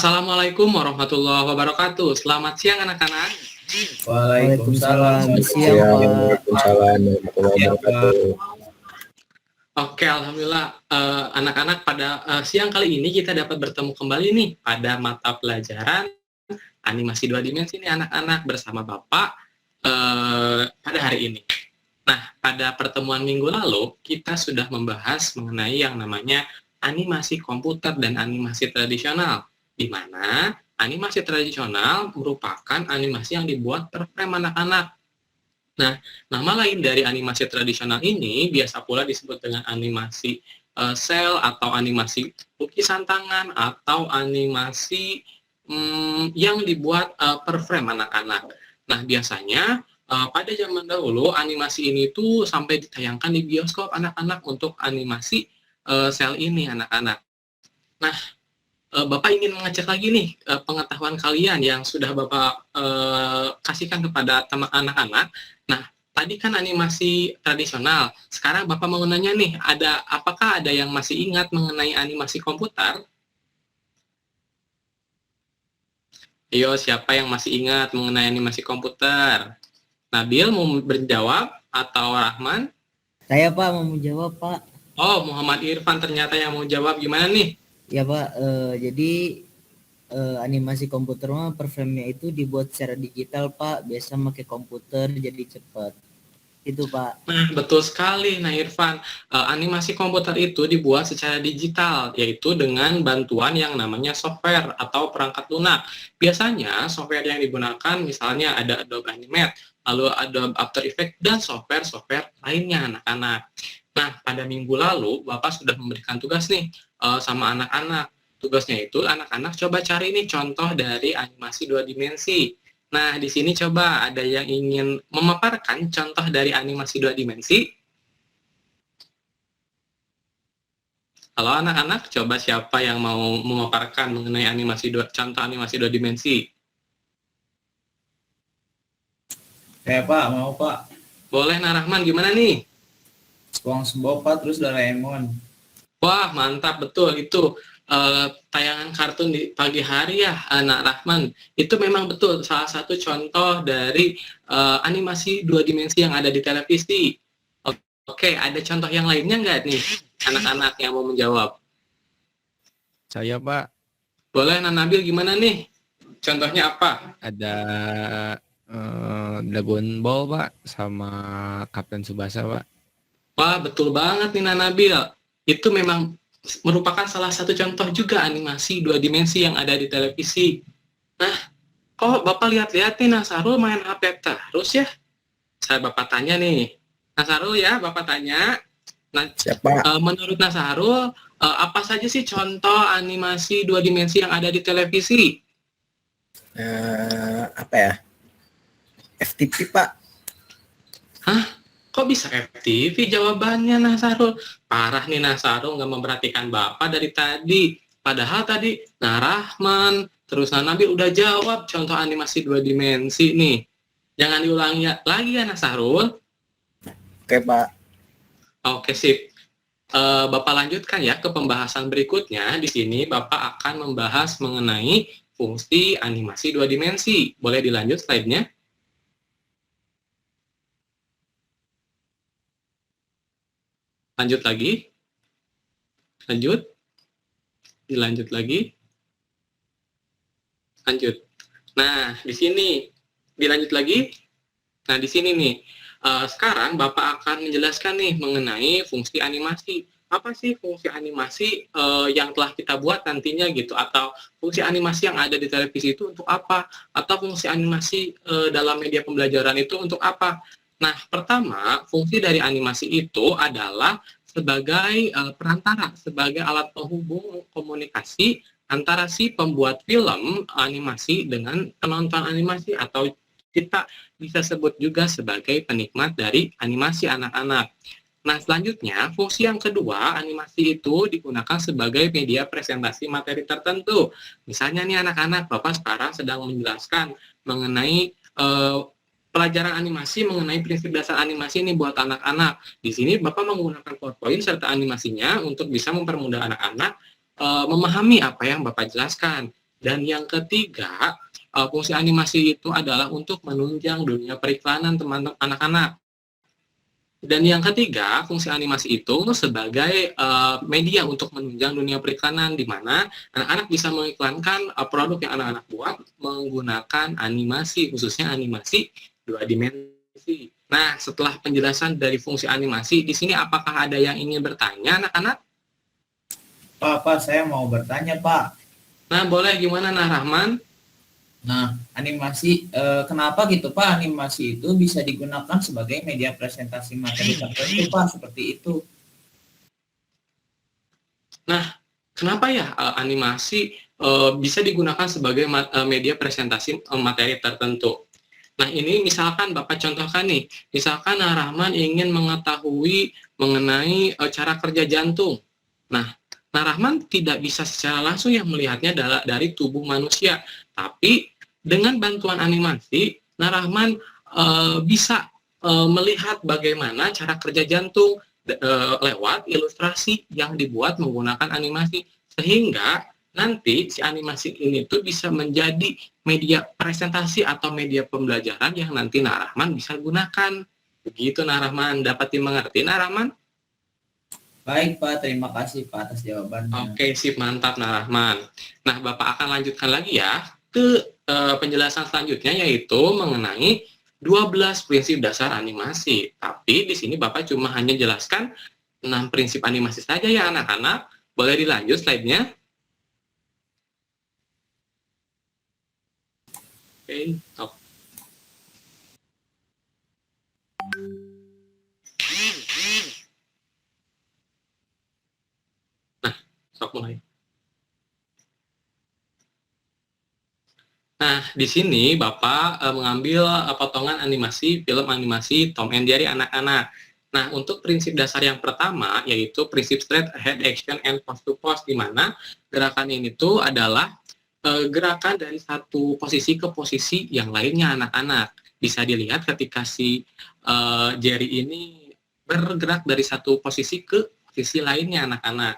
Assalamualaikum warahmatullahi wabarakatuh. Selamat siang anak-anak. Waalaikumsalam. Siang, Waalaikumsalam warahmatullahi Siang, wabarakatuh. Oke, alhamdulillah anak-anak pada siang kali ini kita dapat bertemu kembali nih pada mata pelajaran animasi 2 dimensi nih anak-anak bersama Bapak pada hari ini. Nah, pada pertemuan minggu lalu kita sudah membahas mengenai yang namanya animasi komputer dan animasi tradisional, di mana animasi tradisional merupakan animasi yang dibuat per frame anak-anak. Nah, nama lain dari animasi tradisional ini biasa pula disebut dengan animasi sel atau animasi lukisan tangan atau animasi yang dibuat per frame anak-anak. Nah, biasanya pada zaman dahulu animasi ini tuh sampai ditayangkan di bioskop anak-anak untuk animasi sel ini anak-anak. Nah, Bapak ingin mengecek lagi nih pengetahuan kalian yang sudah Bapak kasihkan kepada teman anak-anak. Nah, tadi kan animasi tradisional. Sekarang Bapak mau nanya nih, apakah ada yang masih ingat mengenai animasi komputer? Ayo, siapa yang masih ingat mengenai animasi komputer? Nabil mau menjawab atau Rahman? Saya Pak mau menjawab Pak. Oh, Muhammad Irfan ternyata yang mau jawab. Gimana nih? Ya Pak, jadi animasi komputer mah per frame-nya itu dibuat secara digital Pak. Biasa pakai komputer jadi cepat. Itu Pak. Nah, betul sekali. Nah, Irfan, animasi komputer itu dibuat secara digital, yaitu dengan bantuan yang namanya software atau perangkat lunak. Biasanya software yang digunakan misalnya ada Adobe Animate, lalu Adobe After Effects, dan software-software lainnya anak-anak. Nah, pada minggu lalu, Bapak sudah memberikan tugas nih sama anak-anak. Tugasnya itu, anak-anak coba cari nih contoh dari animasi 2 dimensi. Nah, di sini coba ada yang ingin memaparkan contoh dari animasi 2 dimensi. Halo anak-anak, coba siapa yang mau memaparkan mengenai contoh animasi 2 dimensi? Pak, mau Pak. Boleh, Rahman, gimana nih? SpongeBob Pak, terus Doraemon. Wah, mantap, betul. Itu tayangan kartun di pagi hari ya, anak Rahman. Itu memang betul salah satu contoh dari animasi 2 dimensi yang ada di televisi. Oke, ada contoh yang lainnya nggak nih, anak-anak yang mau menjawab? Saya Pak. Boleh, Nabil, gimana nih? Contohnya apa? Ada Dragon Ball Pak, sama Kapten Tsubasa Pak. Wah, betul banget nih Nabil. Itu memang merupakan salah satu contoh juga animasi 2 dimensi yang ada di televisi. Nah, kok Bapak lihat-lihat nih Nasarul main HP terus ya? Saya Bapak tanya nih. Nasarul ya, Bapak tanya. Nah, Siapa? Menurut Nasarul, apa saja sih contoh animasi 2 dimensi yang ada di televisi? Apa ya? FTP Pak. Hah? Kok bisa FTV jawabannya Nasarul? Parah nih Nasarul nggak memperhatikan Bapak dari tadi. Padahal tadi Rahman, terus Nabil udah jawab contoh animasi 2 dimensi nih. Jangan diulangi lagi ya Nasarul. Oke Pak. Oke sip. Bapak lanjutkan ya ke pembahasan berikutnya. Di sini Bapak akan membahas mengenai fungsi animasi 2 dimensi. Boleh dilanjut slide-nya? Lanjut lagi. Lanjut. Dilanjut lagi. Lanjut. Nah, di sini dilanjut lagi. Nah, di sini nih. Sekarang Bapak akan menjelaskan nih mengenai fungsi animasi. Apa sih fungsi animasi yang telah kita buat nantinya gitu, atau fungsi animasi yang ada di televisi itu untuk apa, atau fungsi animasi dalam media pembelajaran itu untuk apa. Nah, pertama, fungsi dari animasi itu adalah sebagai perantara, sebagai alat penghubung komunikasi antara si pembuat film animasi dengan penonton animasi, atau kita bisa sebut juga sebagai penikmat dari animasi anak-anak. Nah, selanjutnya, fungsi yang kedua, animasi itu digunakan sebagai media presentasi materi tertentu. Misalnya nih anak-anak, Bapak sekarang sedang menjelaskan mengenai pelajaran animasi, mengenai prinsip dasar animasi ini buat anak-anak. Di sini Bapak menggunakan PowerPoint serta animasinya untuk bisa mempermudah anak-anak memahami apa yang Bapak jelaskan. Dan yang ketiga, fungsi animasi itu adalah untuk menunjang dunia periklanan teman-teman anak-anak. Dan yang ketiga, fungsi animasi itu sebagai media untuk menunjang dunia periklanan, di mana anak-anak bisa mengiklankan produk yang anak-anak buat menggunakan animasi, khususnya animasi 2 dimensi. Nah, setelah penjelasan dari fungsi animasi, di sini apakah ada yang ingin bertanya, anak-anak? Pak, saya mau bertanya, Pak. Nah, boleh gimana, Nah Rahman? Nah, animasi, kenapa gitu Pak, animasi itu bisa digunakan sebagai media presentasi materi tertentu Pak, seperti itu. Nah, kenapa ya animasi bisa digunakan sebagai media presentasi materi tertentu? Nah, ini misalkan Bapak contohkan nih, misalkan Rahman ingin mengetahui mengenai cara kerja jantung. Nah, Rahman tidak bisa secara langsung yang melihatnya dari tubuh manusia, tapi dengan bantuan animasi, Rahman bisa melihat bagaimana cara kerja jantung lewat ilustrasi yang dibuat menggunakan animasi, sehingga nanti si animasi ini tuh bisa menjadi media presentasi atau media pembelajaran yang nanti Rahman bisa gunakan. Begitu Rahman, dapat dimengerti Rahman? Baik Pak, terima kasih Pak atas jawabannya. Oke, sip, mantap Rahman. Nah, Bapak akan lanjutkan lagi ya ke penjelasan selanjutnya, yaitu mengenai 12 prinsip dasar animasi. Tapi di sini Bapak cuma hanya jelaskan 6 prinsip animasi saja ya anak-anak. Boleh dilanjut slide-nya? Oke, stop. Nah, stop mulai. Nah, di sini Bapak mengambil potongan animasi, film animasi Tom and Jerry anak-anak. Nah, untuk prinsip dasar yang pertama, yaitu prinsip straight head action and pose to pose, di mana gerakan ini tuh adalah gerakan dari satu posisi ke posisi yang lainnya anak-anak. Bisa dilihat ketika si Jerry ini bergerak dari satu posisi ke posisi lainnya anak-anak.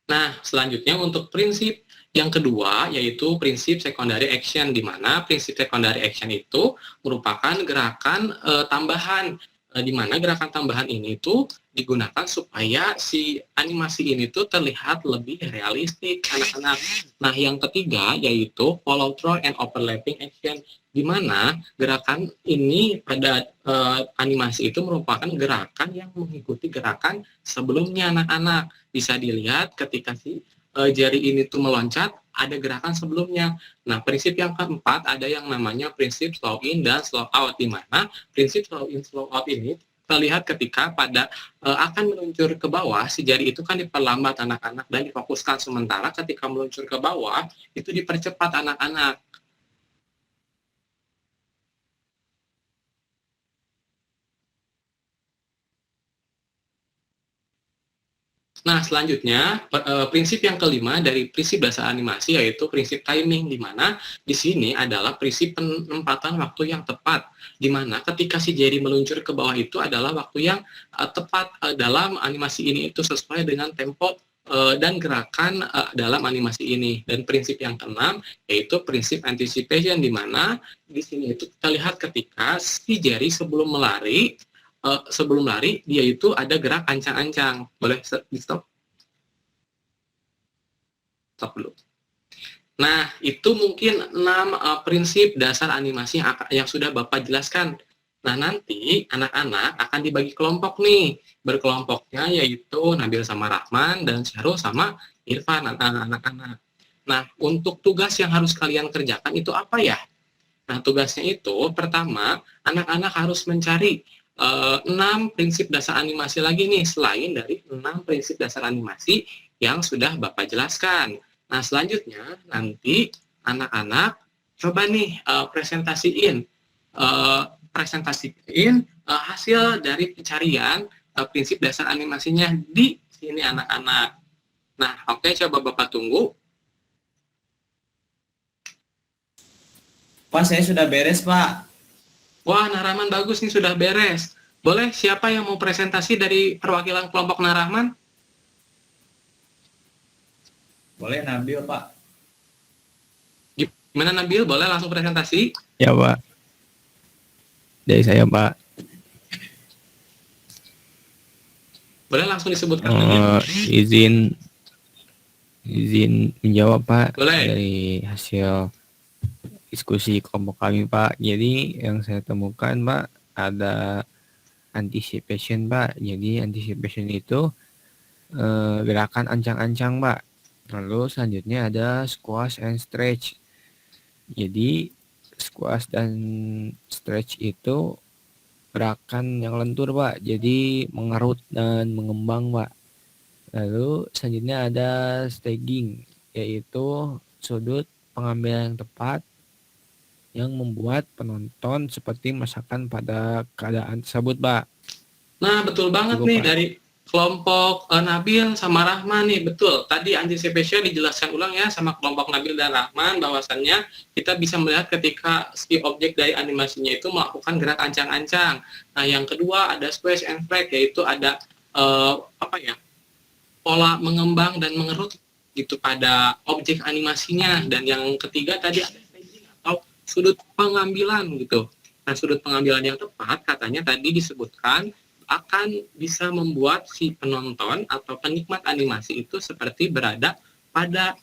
Nah, selanjutnya untuk prinsip yang kedua, yaitu prinsip secondary action, di mana prinsip secondary action itu merupakan gerakan tambahan, di mana gerakan tambahan ini tuh digunakan supaya si animasi ini tuh terlihat lebih realistik anak-anak. Nah, yang ketiga yaitu follow through and overlapping action, di mana gerakan ini pada animasi itu merupakan gerakan yang mengikuti gerakan sebelumnya anak-anak. Bisa dilihat ketika si jari ini tuh meloncat, ada gerakan sebelumnya. Nah, prinsip yang keempat ada yang namanya prinsip slow in dan slow out, di mana prinsip slow in slow out ini terlihat ketika pada akan meluncur ke bawah, si jari itu kan diperlambat anak-anak dan difokuskan, sementara ketika meluncur ke bawah itu dipercepat anak-anak. Nah, selanjutnya prinsip yang kelima dari prinsip dasar animasi yaitu prinsip timing, di mana di sini adalah prinsip penempatan waktu yang tepat, di mana ketika si Jerry meluncur ke bawah itu adalah waktu yang tepat dalam animasi ini, itu sesuai dengan tempo dan gerakan dalam animasi ini. Dan prinsip yang keenam yaitu prinsip anticipation, di mana di sini itu kita lihat ketika si Jerry sebelum lari dia itu ada gerak ancang-ancang. Boleh di stop? Stop dulu. Nah, itu mungkin 6 prinsip dasar animasi yang sudah Bapak jelaskan. Nah, nanti anak-anak akan dibagi kelompok nih. Berkelompoknya yaitu Nabil sama Rahman dan Syahrul sama Irfan, anak-anak. Nah, untuk tugas yang harus kalian kerjakan itu apa ya? Nah, tugasnya itu pertama, anak-anak harus mencari 6 prinsip dasar animasi lagi nih, selain dari 6 prinsip dasar animasi yang sudah Bapak jelaskan. Nah, selanjutnya nanti anak-anak coba nih presentasiin hasil dari pencarian prinsip dasar animasinya di sini anak-anak. Nah, oke, coba Bapak tunggu. Pak, saya sudah beres Pak. Wah, Rahman bagus nih, sudah beres. Boleh, siapa yang mau presentasi dari perwakilan kelompok Rahman? Boleh Nabil, Pak. Gimana Nabil? Boleh langsung presentasi? Ya Pak. Dari saya Pak. Boleh langsung disebutkan Nabil? Izin menjawab Pak. Boleh. Dari hasil diskusi kelompok kami Pak. Jadi yang saya temukan Pak ada anticipation Pak. Jadi anticipation itu gerakan ancang-ancang Pak. Lalu selanjutnya ada squash and stretch. Jadi squash dan stretch itu gerakan yang lentur Pak. Jadi mengerut dan mengembang Pak. Lalu selanjutnya ada staging, yaitu sudut pengambilan yang tepat yang membuat penonton seperti merasakan pada keadaan tersebut Pak. Nah, betul banget Cukup, nih Pak. dari kelompok Nabil sama Rahman nih, betul. Tadi anticipation dijelaskan ulang ya sama kelompok Nabil dan Rahman bahwasannya kita bisa melihat ketika si objek dari animasinya itu melakukan gerak ancang-ancang. Nah, yang kedua ada squash and stretch, yaitu ada pola mengembang dan mengerut gitu pada objek animasinya. Dan yang ketiga tadi ada staging atau sudut pengambilan gitu. Nah, sudut pengambilan yang tepat katanya tadi disebutkan akan bisa membuat si penonton atau penikmat animasi itu seperti berada pada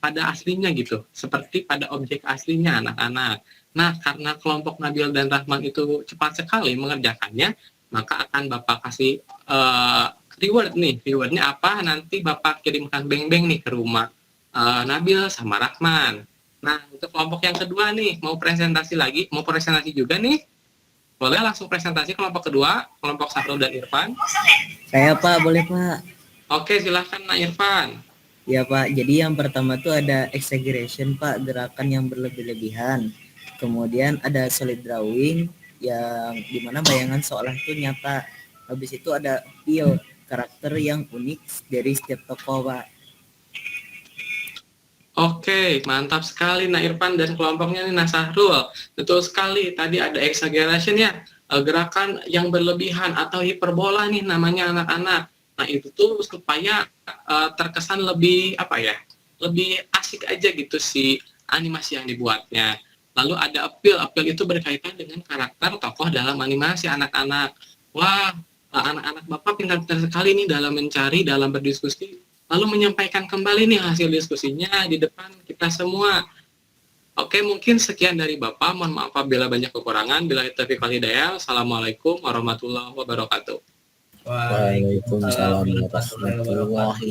pada aslinya gitu, seperti pada objek aslinya anak-anak. Nah, karena kelompok Nabil dan Rahman itu cepat sekali mengerjakannya, maka akan Bapak kasih reward nih. Rewardnya apa? Nanti Bapak kirimkan beng-beng nih ke rumah Nabil sama Rahman. Nah, untuk kelompok yang kedua nih, mau presentasi juga nih. Boleh langsung presentasi kelompok kedua, kelompok Sahrul dan Irfan. Saya Pak, boleh Pak? Oke, silahkan Nak Irfan. Ya Pak, jadi yang pertama tuh ada exaggeration Pak, gerakan yang berlebih-lebihan. Kemudian ada solid drawing yang dimana bayangan seolah itu nyata. Habis itu ada feel, karakter yang unik dari setiap tokoh Pak. Oke, mantap sekali Nak Irfan dan kelompoknya nih Nak Sahrul. Betul sekali, tadi ada exaggeration ya, gerakan yang berlebihan atau hiperbola nih namanya anak-anak. Nah, itu tuh supaya terkesan lebih lebih asik aja gitu si animasi yang dibuatnya. Lalu ada appeal itu berkaitan dengan karakter tokoh dalam animasi anak-anak. Wah, anak-anak Bapak pintar-pintar sekali nih dalam mencari, dalam berdiskusi, lalu menyampaikan kembali nih hasil diskusinya di depan kita semua. Oke, mungkin sekian dari Bapak. Mohon maaf apabila banyak kekurangan. Bila taufiq wal hidayah. Assalamualaikum warahmatullahi wabarakatuh. Waalaikumsalam warahmatullahi wabarakatuh.